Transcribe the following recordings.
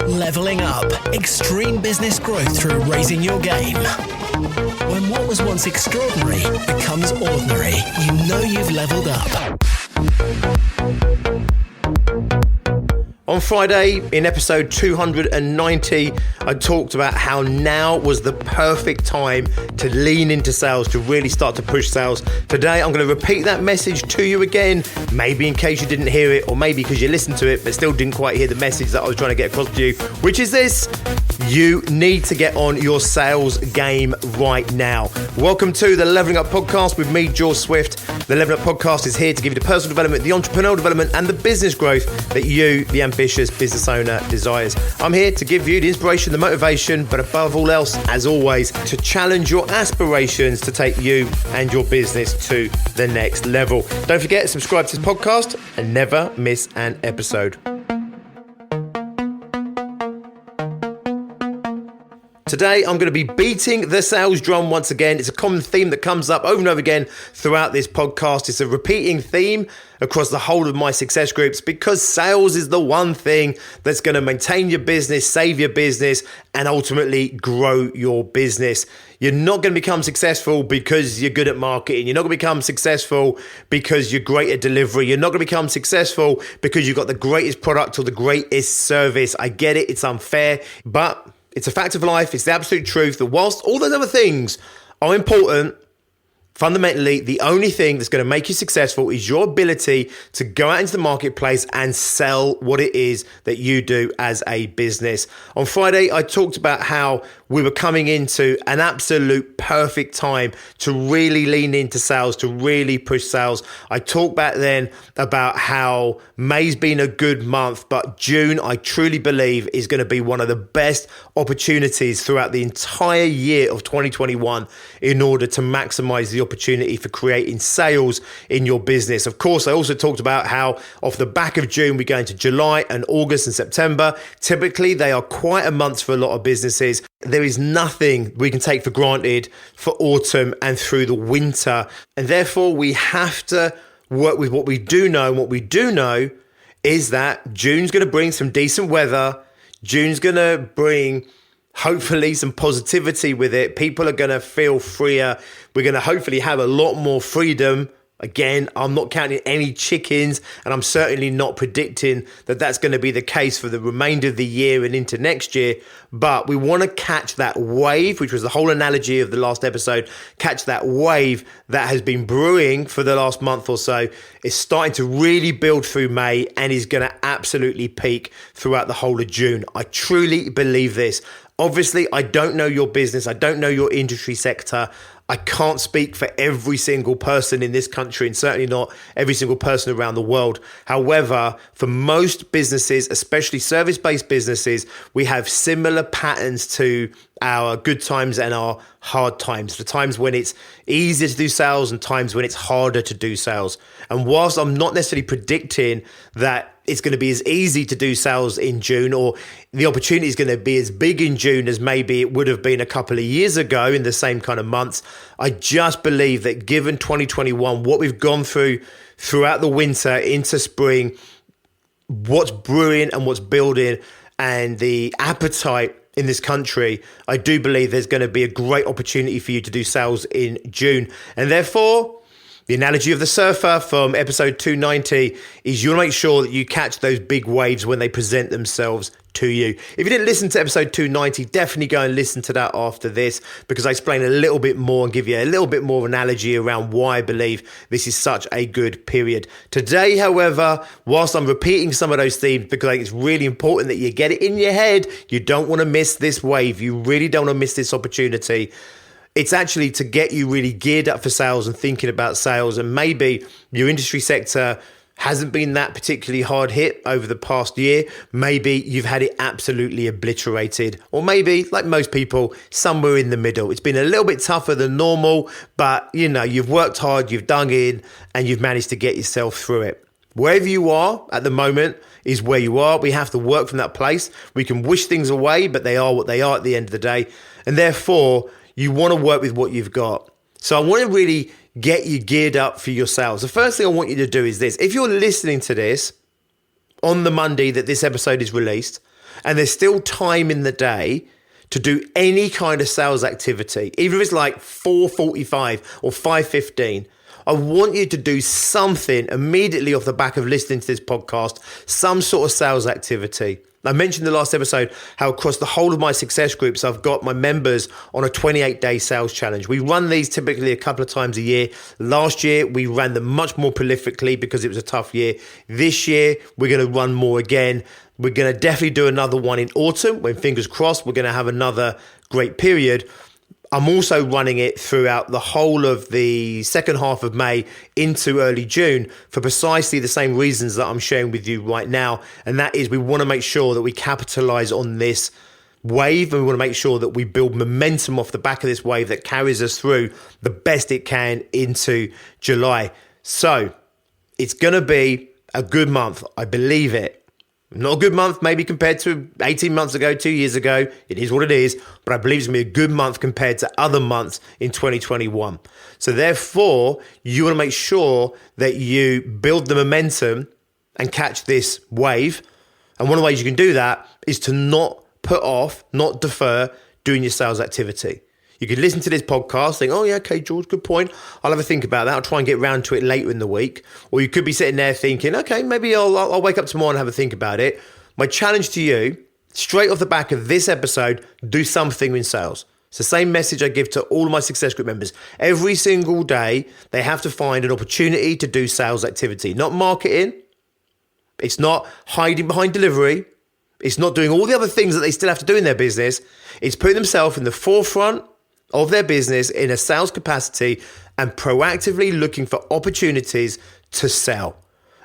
Leveling up. Extreme business growth through raising your game. When what was once extraordinary becomes ordinary, you know you've leveled up. On Friday, in episode 290, I talked about how now was the perfect time to lean into sales, to really start to push sales. Today, I'm going to repeat that message to you again, maybe in case you didn't hear it, or maybe because you listened to it but still didn't quite hear the message that I was trying to get across to you, which is this: you need to get on your sales game right now. Welcome to the Leveling Up Podcast with me, George Swift. The Leveling Up Podcast is here to give you the personal development, the entrepreneurial development, and the business growth that you, the ambitious business owner, desires. I'm here to give you the inspiration, the motivation, but above all else, as always, to challenge your aspirations to take you and your business to the next level. Don't forget, subscribe to this podcast and never miss an episode. Today, I'm going to be beating the sales drum once again. It's a common theme that comes up over and over again throughout this podcast. It's a repeating theme across the whole of my success groups because sales is the one thing that's going to maintain your business, save your business, and ultimately grow your business. You're not going to become successful because you're good at marketing. You're not going to become successful because you're great at delivery. You're not going to become successful because you've got the greatest product or the greatest service. I get it. It's unfair, but it's a fact of life. It's the absolute truth that whilst all those other things are important, fundamentally, the only thing that's going to make you successful is your ability to go out into the marketplace and sell what it is that you do as a business. On Friday, I talked about how we were coming into an absolute perfect time to really lean into sales, to really push sales. I talked back then about how May's been a good month, but June, I truly believe, is going to be one of the best opportunities throughout the entire year of 2021 in order to maximize the opportunity for creating sales in your business. Of course, I also talked about how off the back of June, we go into July and August and September. Typically, they are quite a month for a lot of businesses. There is nothing we can take for granted for autumn and through the winter. And therefore, we have to work with what we do know. And what we do know is that June's going to bring some decent weather. June's going to bring hopefully some positivity with it. People are going to feel freer. We're going to hopefully have a lot more freedom. Again, I'm not counting any chickens, and I'm certainly not predicting that that's going to be the case for the remainder of the year and into next year. But we want to catch that wave, which was the whole analogy of the last episode, catch that wave that has been brewing for the last month or so. It's starting to really build through May and is going to absolutely peak throughout the whole of June. I truly believe this. Obviously, I don't know your business. I don't know your industry sector. I can't speak for every single person in this country and certainly not every single person around the world. However, for most businesses, especially service-based businesses, we have similar patterns to our good times and our hard times, the times when it's easier to do sales and times when it's harder to do sales. And whilst I'm not necessarily predicting that it's going to be as easy to do sales in June, or the opportunity is going to be as big in June as maybe it would have been a couple of years ago in the same kind of months, I just believe that given 2021, what we've gone through throughout the winter into spring, what's brewing and what's building and the appetite in this country, I do believe there's going to be a great opportunity for you to do sales in June. And therefore, the analogy of the surfer from episode 290 is you want to make sure that you catch those big waves when they present themselves to you. If you didn't listen to episode 290, definitely go and listen to that after this, because I explain a little bit more and give you a little bit more analogy around why I believe this is such a good period. Today, however, whilst I'm repeating some of those themes, because I think it's really important that you get it in your head, you don't want to miss this wave. You really don't want to miss this opportunity. It's actually to get you really geared up for sales and thinking about sales. And maybe your industry sector hasn't been that particularly hard hit over the past year. Maybe you've had it absolutely obliterated. Or maybe, like most people, somewhere in the middle. It's been a little bit tougher than normal, but you've worked hard, you've dug in, and you've managed to get yourself through it. Wherever you are at the moment is where you are. We have to work from that place. We can wish things away, but they are what they are at the end of the day. And therefore, you want to work with what you've got. So I want to really get you geared up for your sales. The first thing I want you to do is this. If you're listening to this on the Monday that this episode is released, and there's still time in the day to do any kind of sales activity, even if it's like 4:45 or 5:15, I want you to do something immediately off the back of listening to this podcast, some sort of sales activity. I mentioned in the last episode how across the whole of my success groups, I've got my members on a 28-day sales challenge. We run these typically a couple of times a year. Last year, we ran them much more prolifically because it was a tough year. This year, we're going to run more again. We're going to definitely do another one in autumn when, fingers crossed, we're going to have another great period. I'm also running it throughout the whole of the second half of May into early June for precisely the same reasons that I'm sharing with you right now. And that is we want to make sure that we capitalize on this wave, and we want to make sure that we build momentum off the back of this wave that carries us through the best it can into July. So it's going to be a good month. I believe it. Not a good month, maybe compared to 18 months ago, 2 years ago. It is what it is, but I believe it's going to be a good month compared to other months in 2021. So therefore, you want to make sure that you build the momentum and catch this wave. And one of the ways you can do that is to not put off, not defer doing your sales activity. You could listen to this podcast, think, oh yeah, okay, George, good point. I'll have a think about that. I'll try and get round to it later in the week. Or you could be sitting there thinking, okay, maybe I'll wake up tomorrow and have a think about it. My challenge to you, straight off the back of this episode, do something in sales. It's the same message I give to all of my success group members. Every single day, they have to find an opportunity to do sales activity, not marketing. It's not hiding behind delivery. It's not doing all the other things that they still have to do in their business. It's putting themselves in the forefront of their business in a sales capacity and proactively looking for opportunities to sell.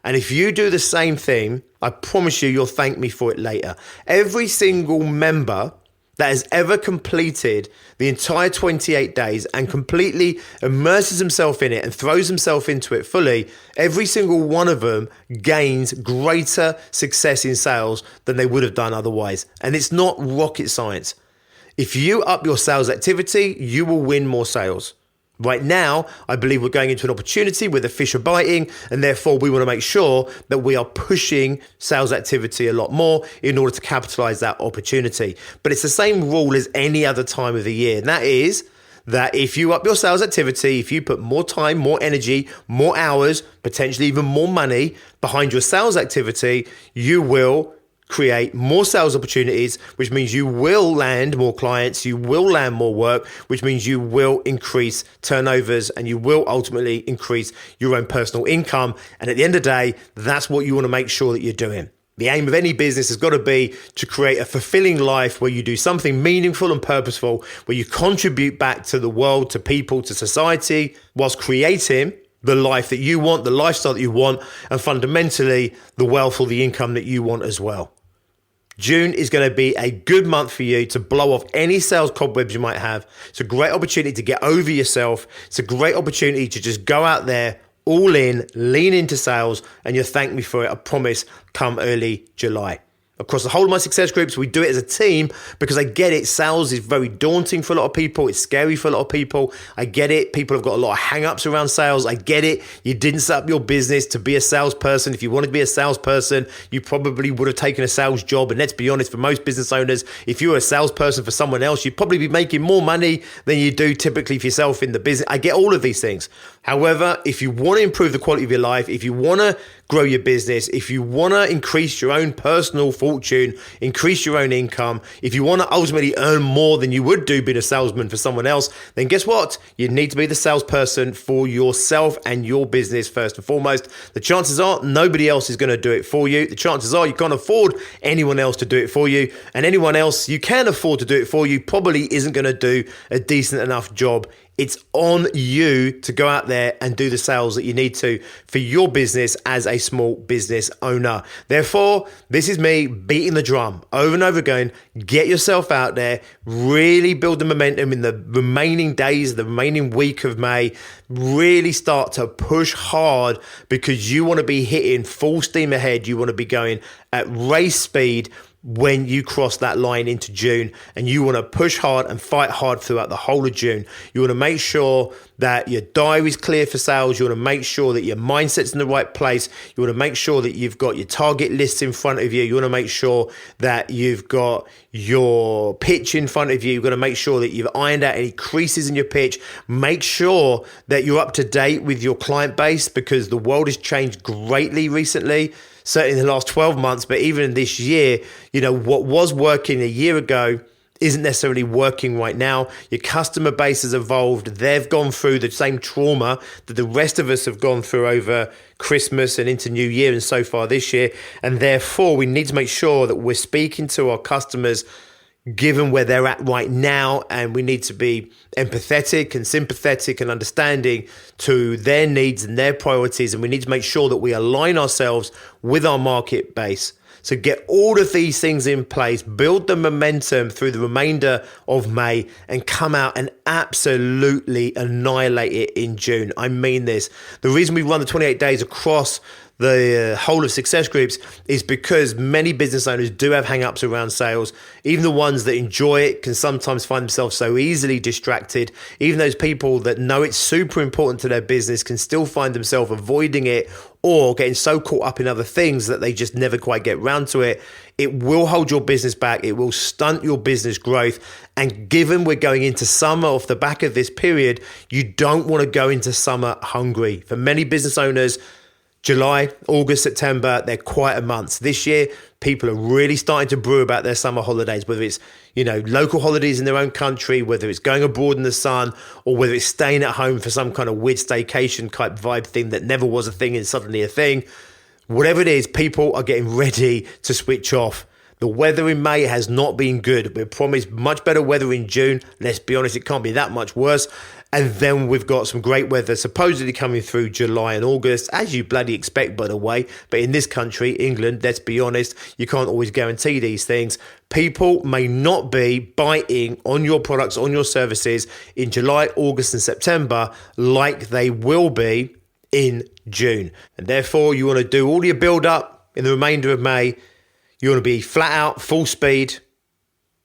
And if you do the same thing, I promise you'll thank me for it later. Every single member that has ever completed the entire 28 days and completely immerses himself in it and throws himself into it fully, every single one of them gains greater success in sales than they would have done otherwise. And it's not rocket science. If you up your sales activity, you will win more sales. Right now, I believe we're going into an opportunity where the fish are biting, and therefore we want to make sure that we are pushing sales activity a lot more in order to capitalize that opportunity. But it's the same rule as any other time of the year. And that is that if you up your sales activity, if you put more time, more energy, more hours, potentially even more money behind your sales activity, you will create more sales opportunities, which means you will land more clients, you will land more work, which means you will increase turnovers and you will ultimately increase your own personal income. And at the end of the day, that's what you want to make sure that you're doing. The aim of any business has got to be to create a fulfilling life where you do something meaningful and purposeful, where you contribute back to the world, to people, to society, whilst creating the life that you want, the lifestyle that you want, and fundamentally the wealth or the income that you want as well. June is going to be a good month for you to blow off any sales cobwebs you might have. It's a great opportunity to get over yourself. It's a great opportunity to just go out there, all in, lean into sales, and you'll thank me for it, I promise, come early July. Across the whole of my success groups, we do it as a team because I get it. Sales is very daunting for a lot of people. It's scary for a lot of people. I get it. People have got a lot of hang-ups around sales. I get it. You didn't set up your business to be a salesperson. If you wanted to be a salesperson, you probably would have taken a sales job. And let's be honest, for most business owners, if you were a salesperson for someone else, you'd probably be making more money than you do typically for yourself in the business. I get all of these things. However, if you want to improve the quality of your life, if you want to grow your business, if you want to increase your own personal fortune, increase your own income, if you want to ultimately earn more than you would do being a salesman for someone else, then guess what? You need to be the salesperson for yourself and your business first and foremost. The chances are nobody else is going to do it for you. The chances are you can't afford anyone else to do it for you, and anyone else you can afford to do it for you probably isn't going to do a decent enough job. It's on you to go out there and do the sales that you need to for your business as a small business owner. Therefore, this is me beating the drum over and over again. Get yourself out there, really build the momentum in the remaining days, the remaining week of May. really start to push hard because you want to be hitting full steam ahead. You want to be going at race speed when you cross that line into June, and you want to push hard and fight hard throughout the whole of June. You want to make sure that your diary's clear for sales. You want to make sure that your mindset's in the right place. You want to make sure that you've got your target lists in front of you. You want to make sure that you've got your pitch in front of you. You've got to make sure that you've ironed out any creases in your pitch. Make sure that you're up to date with your client base, because the world has changed greatly recently. Certainly in the last 12 months, but even in this year, what was working a year ago isn't necessarily working right now. Your customer base has evolved. They've gone through the same trauma that the rest of us have gone through over Christmas and into New Year and so far this year. And therefore, we need to make sure that we're speaking to our customers given where they're at right now, and we need to be empathetic and sympathetic and understanding to their needs and their priorities, and we need to make sure that we align ourselves with our market base. So get all of these things in place, build the momentum through the remainder of May, and come out and absolutely annihilate it in June. I mean this. The reason we run the 28 days across the whole of success groups is because many business owners do have hang-ups around sales. Even the ones that enjoy it can sometimes find themselves so easily distracted. Even those people that know it's super important to their business can still find themselves avoiding it or getting so caught up in other things that they just never quite get round to it. It will hold your business back. It will stunt your business growth. And given we're going into summer off the back of this period, you don't want to go into summer hungry. For many business owners, July, August, September, they're quieter months. This year, people are really starting to brew about their summer holidays, whether it's, local holidays in their own country, whether it's going abroad in the sun, or whether it's staying at home for some kind of weird staycation type vibe thing that never was a thing and suddenly a thing. Whatever it is, people are getting ready to switch off. The weather in May has not been good. We're promised much better weather in June. Let's be honest, it can't be that much worse. And then we've got some great weather supposedly coming through July and August, as you bloody expect, by the way. But in this country, England, let's be honest, you can't always guarantee these things. People may not be biting on your products, on your services in July, August and September like they will be in June. And therefore, you want to do all your build up in the remainder of May. You want to be flat out, full speed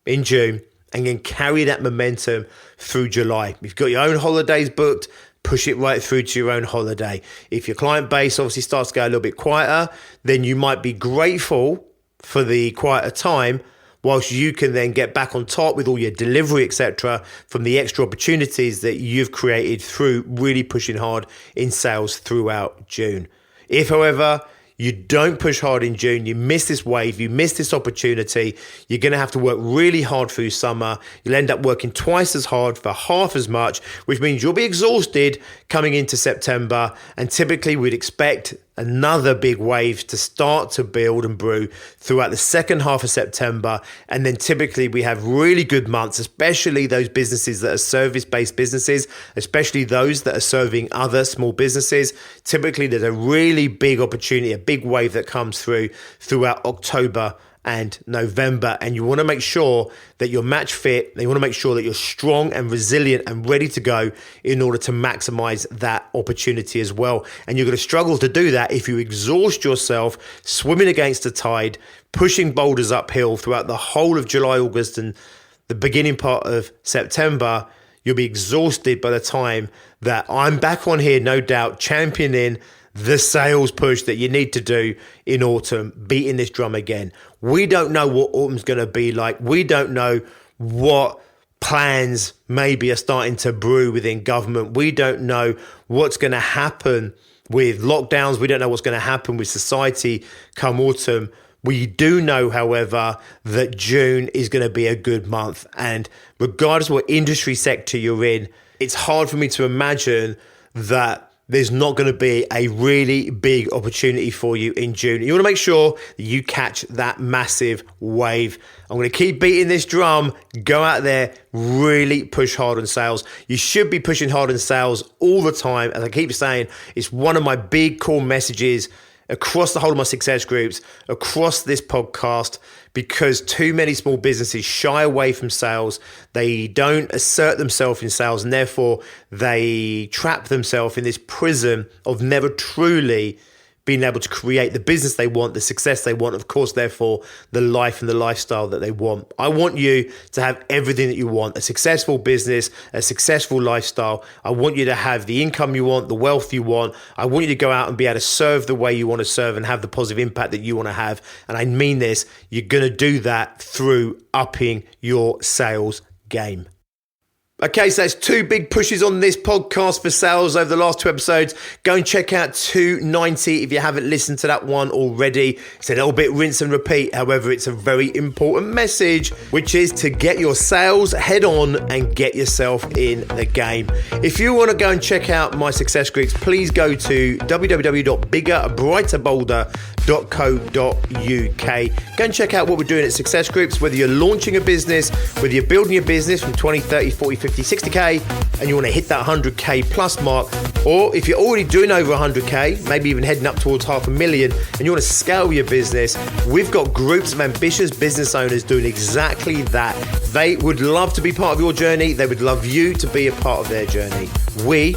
in June, and then carry that momentum through July. If you've got your own holidays booked, push it right through to your own holiday. If your client base obviously starts to go a little bit quieter, then you might be grateful for the quieter time, whilst you can then get back on top with all your delivery, etc., from the extra opportunities that you've created through really pushing hard in sales throughout June. If, however, you don't push hard in June, you miss this wave, you miss this opportunity, you're going to have to work really hard through summer. You'll end up working twice as hard for half as much, which means you'll be exhausted coming into September. And typically we'd expect another big wave to start to build and brew throughout the second half of September. And then typically we have really good months, especially those businesses that are service-based businesses, especially those that are serving other small businesses. Typically there's a really big opportunity, a big wave that comes throughout October and November, and you want to make sure that you're match fit, and you want to make sure that you're strong and resilient and ready to go in order to maximize that opportunity as well. And you're going to struggle to do that if you exhaust yourself swimming against the tide, pushing boulders uphill throughout the whole of July, August, and the beginning part of September. You'll be exhausted by the time that I'm back on here, no doubt, championing the sales push that you need to do in autumn, beating this drum again. We don't know what autumn's going to be like. We don't know what plans maybe are starting to brew within government. We don't know what's going to happen with lockdowns. We don't know what's going to happen with society come autumn. We do know, however, that June is going to be a good month. And regardless of what industry sector you're in, it's hard for me to imagine that there's not going to be a really big opportunity for you in June. You want to make sure that you catch that massive wave. I'm going to keep beating this drum. Go out there, really push hard on sales. You should be pushing hard on sales all the time. As I keep saying, it's one of my big core messages across the whole of my success groups, across this podcast, because too many small businesses shy away from sales. They don't assert themselves in sales, and therefore they trap themselves in this prison of never truly being able to create the business they want, the success they want, of course, therefore, the life and the lifestyle that they want. I want you to have everything that you want, a successful business, a successful lifestyle. I want you to have the income you want, the wealth you want. I want you to go out and be able to serve the way you want to serve and have the positive impact that you want to have. And I mean this, you're going to do that through upping your sales game. Okay, so that's 2 big pushes on this podcast for sales over the last 2 episodes. Go and check out 290 if you haven't listened to that one already. It's a little bit rinse and repeat. However, it's a very important message, which is to get your sales head on and get yourself in the game. If you want to go and check out my success groups, please go to www.biggerbrighterbolder.co.uk. Go and check out what we're doing at success groups, whether you're launching a business, whether you're building your business from 20, 30, 40, 50, 60k, and you want to hit that 100k plus mark, or if you're already doing over 100k, maybe even heading up towards 500,000, and you want to scale your business, we've got groups of ambitious business owners doing exactly that. They would love to be part of your journey. They would love you to be a part of their journey. We,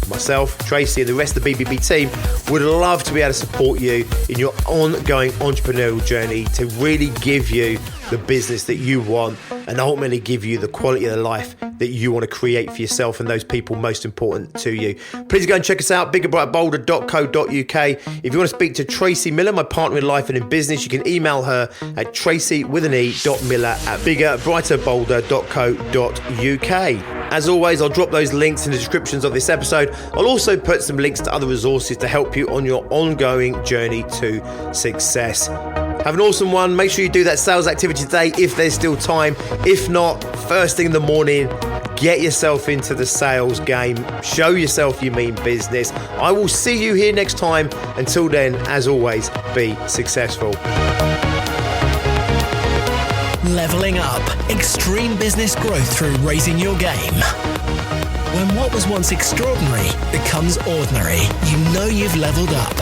myself, Tracy, and the rest of the BBB team would love to be able to support you in your ongoing entrepreneurial journey to really give you the business that you want and ultimately give you the quality of the life that you want to create for yourself and those people most important to you. Please go and check us out, biggerbrighterbolder.co.uk. If you want to speak to Tracy Miller, my partner in life and in business, you can email her at tracy.miller@biggerbrighterbolder.co.uk. As always, I'll drop those links in the descriptions of this episode. I'll also put some links to other resources to help you on your ongoing journey to success. Have an awesome one. Make sure you do that sales activity today if there's still time. If not, first thing in the morning, get yourself into the sales game. Show yourself you mean business. I will see you here next time. Until then, as always, be successful. Leveling up. Extreme business growth through raising your game. When what was once extraordinary becomes ordinary, you know you've leveled up.